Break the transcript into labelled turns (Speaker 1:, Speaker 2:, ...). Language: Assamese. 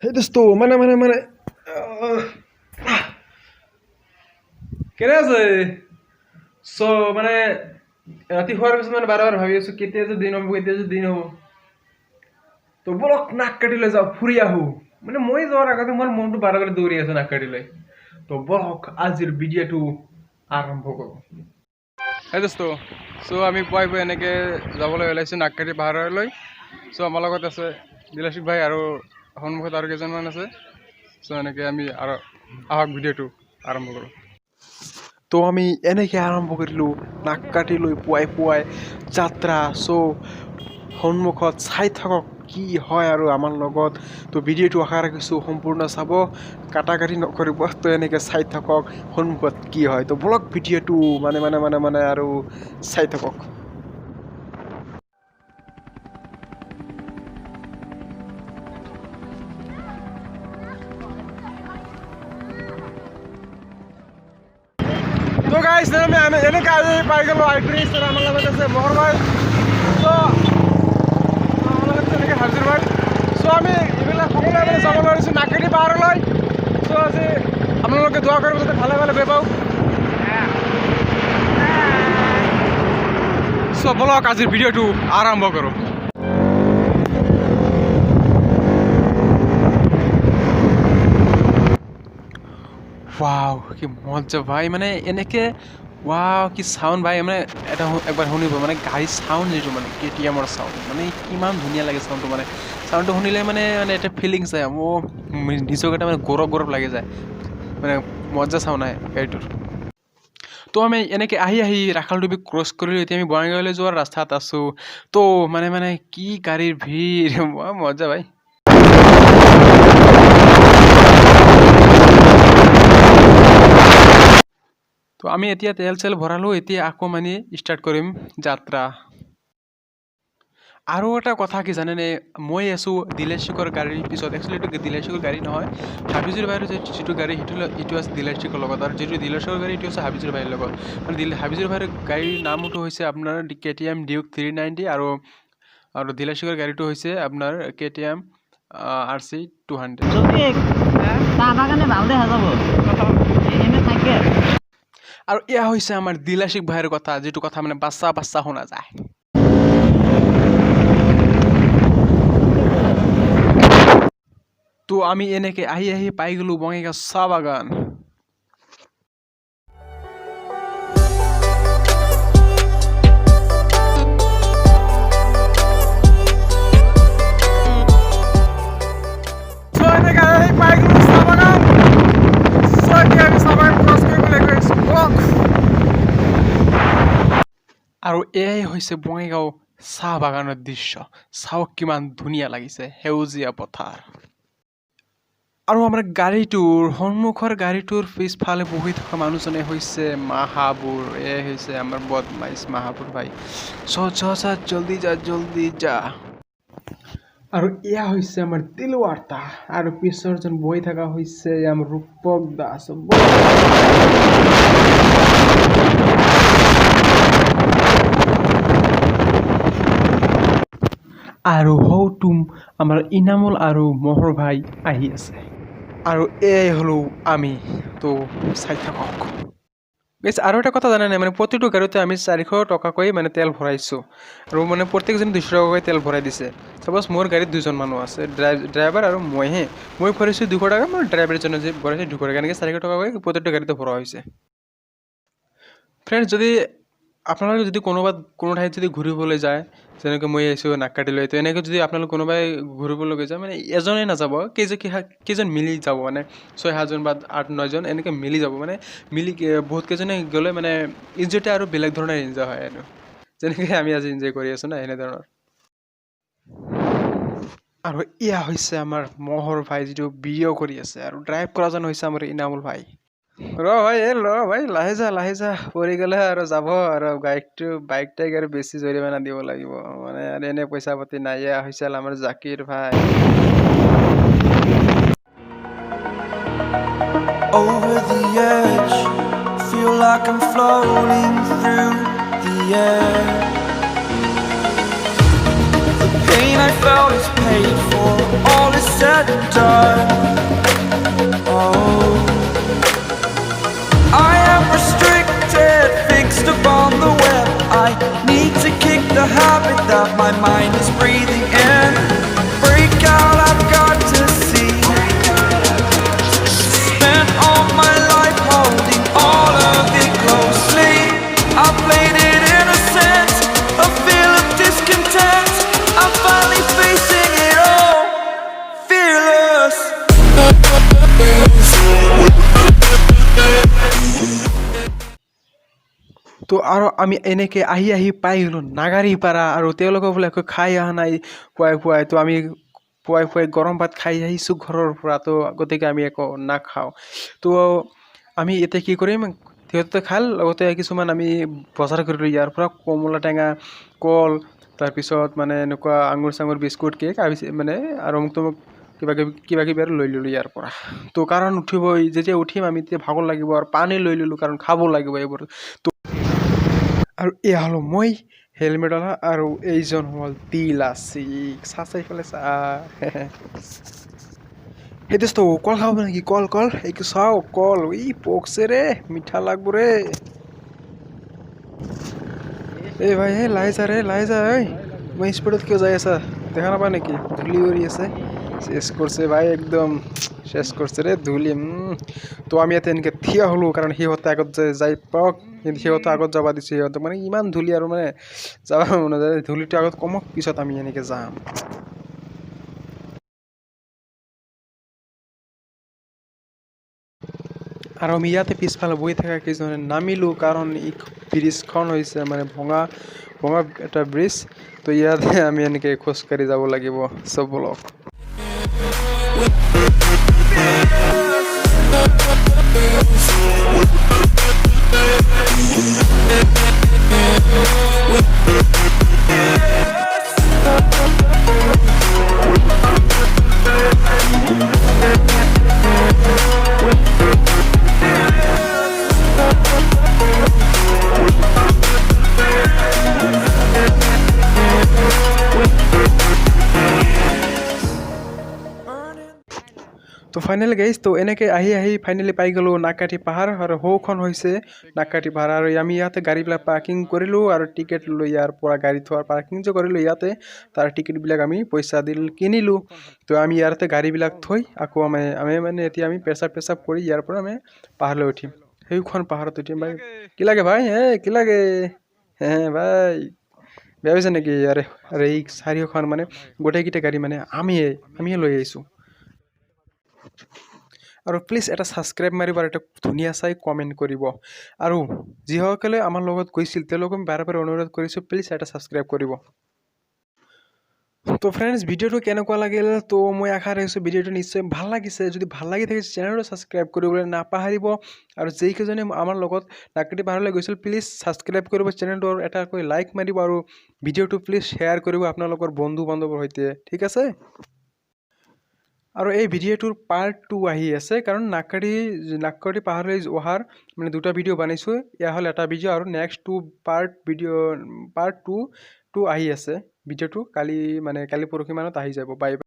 Speaker 1: Hey দোস্ত মানে কেনে আছে চ' মানে ৰাতি শোৱাৰ পিছত মানে বাৰে বাৰে ভাবি আছো কেতিয়া যে দিন হ'ব তো বলক নাক কাটি লৈ যাওঁ ফুৰি আহো মানে মই যোৱাৰ আগতে মোৰ মনটো বাৰে বাৰে দৌৰি আছে নাক কাটি লৈ তো বলক আজিৰ ভিডিঅ'টো আৰম্ভ কৰোঁ হে দোস্ত চ' আমি পুৱাই এনেকৈ যাবলৈ ওলাইছোঁ নাককাটি পাহাৰলৈ চ' আমাৰ লগত আছে দিলাশিক ভাই আৰু সন্মুখত আৰু কেইজনমান আছে চ' এনেকৈ আমি আৰু আহক ভিডিঅ'টো আৰম্ভ কৰোঁ তো আমি এনেকৈ আৰম্ভ কৰিলোঁ নাক কাটি লৈ পুৱাই যাত্ৰা চ' সন্মুখত চাই থাকক কি হয় আৰু আমাৰ লগত তো ভিডিঅ'টো আশা ৰাখিছোঁ সম্পূৰ্ণ চাব কাটি নকৰিব তো এনেকৈ চাই থাকক সন্মুখত কি হয় তো ব্লগ ভিডিঅ'টো মানে আৰু চাই থাকক তো গাইছ আমি এনেকৈ আজি পাই গ'লোঁ আইব্ৰিজ আমাৰ লগত আছে মহৰ ভাই তো আমাৰ লগত এনেকৈ হাজিৰ ভাই চ' আমি এইবিলাক সকলোৱে মানে যাব পাৰিছোঁ নাকেদি পাহাৰলৈ চ' আজি আপোনালোকে দোৱা কৰিব যাতে ভালে ভালে গৈ পাওঁ চ' বলক আজিৰ ভিডিঅ'টো আৰম্ভ কৰোঁ ওৱাও কি মজা ভাই মানে এনেকৈ ওৱাও কি চাউণ্ড ভাই মানে এটা একবাৰ শুনিব মানে গাড়ীৰ চাউণ্ড যিটো মানে কেটিএমৰ চাউণ্ড মানে কিমান ধুনীয়া লাগে চাউণ্ডটো মানে চাউণ্ডটো শুনিলে মানে এটা ফিলিংছ আহে মোৰ নিজক এটা মানে গৌৰৱ লাগি যায় মানে মজা চাউণ্ড আহে গাড়ীটোৰ তো আমি এনেকৈ আহি ৰাখাল ডুবি ক্ৰছ কৰিলোঁ এতিয়া আমি বঙাইগাঁৱলৈ যোৱাৰ ৰাস্তাত আছোঁ তো মানে কি গাড়ীৰ ভিৰ মজা ভাই তো আমি এতিয়া তেল চেল ভৰালোঁ এতিয়া আকৌ মানে ষ্টাৰ্ট কৰিম যাত্ৰা আৰু এটা কথা কি জানেনে মই আছোঁ দিলেশিকৰ গাড়ীৰ পিছত একচুৱেলি এইটো দিলেশিকৰ গাড়ী নহয় হাবিজুৰ ভাইৰ যিটো গাড়ী সেইটো আছে দিলেশিকৰ লগত আৰু যিটো দিলেশিকৰ গাড়ী সেইটো আছে হাবিজুৰ ভাইৰ লগত মানে হাবিজুৰ ভাইৰ গাড়ীৰ নামটো হৈছে আপোনাৰ KTM ডিউক 390 আৰু দিলেশিকৰ গাড়ীটো হৈছে আপোনাৰ KTM RC 200 আৰু এয়া হৈছে আমাৰ দিলাশিক ভাইৰ কথা যিটো কথা মানে বাচ্চা শুনা যায় তো আমি এনেকৈ আহি পাই গ'লোঁ বঙাইগাঁও চাহ বাগান আৰু এয়াই হৈছে বঙাইগাঁও চাহ বাগানৰ দৃশ্য চাওক কিমান ধুনীয়া লাগিছে সেউজীয়া পথাৰ আৰু আমাৰ গাড়ীটোৰ সন্মুখৰ গাড়ীটোৰ পিছফালে বহি থকা মানুহজনে হৈছে মাহাবুৰ এয়াই হৈছে আমাৰ বদমাইছ মাহাবুৰ ভাই চ জলদি যা আৰু এয়া হৈছে আমাৰ তিলৱাৰ্তা আৰু পিছৰজন বহি থকা হৈছে আমাৰ ৰূপক দাস আৰু হৌতুম আমাৰ ইনামুল আৰু মহৰ ভাই আহি আছে আৰু এই হলো আমি তো চাই থাকক আৰু এটা কথা জানা নাই মানে প্ৰতিটো গাড়ীতে আমি 400 টকাকৈ মানে তেল ভৰাইছোঁ আৰু মানে প্ৰত্যেকজন 200 টকাকৈ তেল ভৰাই দিছে চাপ'জ মোৰ গাড়ীত দুজন মানুহ আছে ড্ৰাইভাৰ আৰু মই ভৰাইছোঁ 200 টকা মোৰ ড্ৰাইভাৰজনে যে ভৰাইছে 200 টকা এনেকৈ 400 টকাকৈ প্ৰত্যেকটো গাড়ীতে ভৰোৱা হৈছে ফ্ৰেণ্ডছ যদি আপোনালোকে যদি কোনো ঠাইত যদি ঘূৰিবলৈ যায় যেনেকৈ মই আহিছোঁ নাককাটিলৈ তো এনেকৈ যদি আপোনালোক কোনোবাই ঘূৰিবলৈ যায় মানে এজনে নাযাব কেইজন মিলি যাব মানে 6-7জন বা 8-9জন এনেকৈ মিলি যাব মানে মিলি বহুত কেইজনে গ'লে মানে ইনজয়টো আৰু বেলেগ ধৰণৰ এনজয় হয় আৰু যেনেকৈ আমি আজি এনজয় কৰি আছোঁ না এনেধৰণৰ আৰু এয়া হৈছে আমাৰ মহৰ ভাই যিটো ভিডিঅ' কৰি আছে আৰু ড্ৰাইভ কৰাজন হৈছে আমাৰ ইনামুল ভাই ভাই লাহে যা পৰি গ'লে আৰু যাব আৰু বাইকটাক আৰু বেছি জৰিমনা দিব লাগিব মানে আৰু এনে পইচা পাতি নাই এয়া হৈছে আমাৰ জাকিৰ ভাই Over the edge, feel like I'm floating through the air. The
Speaker 2: pain I felt is paid for, all is said and done. Oh, I am restricted, fixed upon the web. I need to kick the habit that my mind is breathing in. Break out, I've got to see. Spent all my life holding all of it closely. I played it innocent, a feel of discontent. I'm finally facing it all, fearless.
Speaker 1: তো আৰু আমি এনেকৈ আহি আহি পাই গ'লোঁ নাগাৰীপাৰা আৰু তেওঁলোকক বোলে একো খাই অহা নাই পুৱাই তো আমি পুৱাই গৰম ভাত খাই আহিছোঁ ঘৰৰ পৰা তো গতিকে আমি একো নাখাওঁ তো আমি এতিয়া কি কৰিম সিহঁতে খাল লগতে কিছুমান আমি বজাৰ কৰিলোঁ ইয়াৰ পৰা কমলা টেঙা কল তাৰপিছত মানে এনেকুৱা আঙুৰ চাঙুৰ বিস্কুট কেক মানে আৰু অমুক তমুক কিবা কিবি আৰু লৈ ল'লোঁ ইয়াৰ পৰা তো কাৰণ যেতিয়া উঠিম আমি তেতিয়া ভাগৰ লাগিব আৰু পানী লৈ ল'লোঁ কাৰণ খাব লাগিব এইবোৰ তো আৰু এয়া হ'লো মই হেলমেট অলা আৰু এইজন হ'ল তিলাচি চাইফালে চা সেই দোস্ত কল খাব নেকি কল এইটো চাও কল ই পকছে রে মিঠা লাগবো রে এই ভাই হে লাই যা ঐ মই স্পীডত কিয় যাই আছা দেখা নাপা নেকি ধূলি উৰি আছে শেষ কৰিছে ভাই একদম শেষ কৰিছে ৰে ধূলি তো আমি ইয়াতে এনেকৈ থিয় হ'লোঁ কাৰণ সিহঁতে আগত যাই পাওক কিন্তু সিহঁতে আগত যাব দিছে সিহঁতক মানে ইমান ধূলি আৰু মানে যাব মন নাযায় ধূলিটো আগত কমক পিছত আমি এনেকৈ যাম আৰু আমি ইয়াতে পিছফালে বহি থকা কিছুমানে নামিলোঁ কাৰণ ই ব্ৰিজখন হৈছে মানে ভঙা এটা ব্ৰিজ তো ইয়াতে আমি এনেকৈ খোজকাঢ়ি যাব লাগিব চব ব্লক তো ফাইনেলি গাইজ তো এনেকৈ আহি ফাইনেলি পাই গ'লোঁ নাগকাটি পাহাৰ আৰু সৌখন হৈছে নাগকাটি পাহাৰ আৰু আমি ইয়াতে গাড়ীবিলাক পাৰ্কিং কৰিলোঁ আৰু টিকেট লৈ ইয়াৰ পৰা গাড়ী থোৱাৰ পাৰ্কিং যে কৰিলোঁ ইয়াতে তাৰ টিকেটবিলাক আমি পইচা দি কিনিলোঁ তো আমি ইয়াতে গাড়ীবিলাক থৈ আকৌ আমি মানে এতিয়া আমি পেচাব কৰি ইয়াৰ পৰা আমি পাহাৰলৈ উঠিম সেইখন পাহাৰত উঠিম ভাই কি লাগে ভাই কি লাগে ভাই বেয়া হৈছে নেকি আৰে এই চাৰিওখন মানে গোটেইকেইটা গাড়ী মানে আমিয়ে লৈ আহিছোঁ আৰু প্লিজ এটা ছাবস্ক্ৰাইব মাৰিব আৰু এটা ধুনীয়া চাই কমেণ্ট কৰিব আৰু যিসকলে আমাৰ লগত গৈছিল তেওঁলোকক বাৰে বাৰে অনুৰোধ কৰিছোঁ প্লিজ এটা ছাবস্ক্ৰাইব কৰিব তো ফ্ৰেণ্ডছ ভিডিঅ'টো কেনেকুৱা লাগিল তো মই আশা ৰাখিছোঁ ভিডিঅ'টো নিশ্চয় ভাল লাগিছে যদি ভাল লাগি থাকে চেনেলটো ছাবস্ক্ৰাইব কৰিবলৈ নাপাহৰিব আৰু যিকেইজনে আমাৰ লগত নাগকাটি পাহাৰলৈ গৈছিল প্লিজ ছাবস্ক্ৰাইব কৰিব চেনেলটো আৰু এটাকৈ লাইক মাৰিব আৰু ভিডিঅ'টো প্লিজ শ্বেয়াৰ কৰিব আপোনালোকৰ বন্ধু বান্ধৱৰ সৈতে ঠিক আছে আৰু এই ভিডিঅ'টোৰ পাৰ্ট 2 আহি আছে কাৰণ নাগকাটি পাহাৰলৈ অহাৰ মানে দুটা ভিডিঅ' বনাইছোঁ এয়া হ'ল এটা ভিডিঅ' আৰু নেক্সট পাৰ্ট 2 আহি আছে ভিডিঅ'টো কালি পৰহি মানত আহি যাব বাই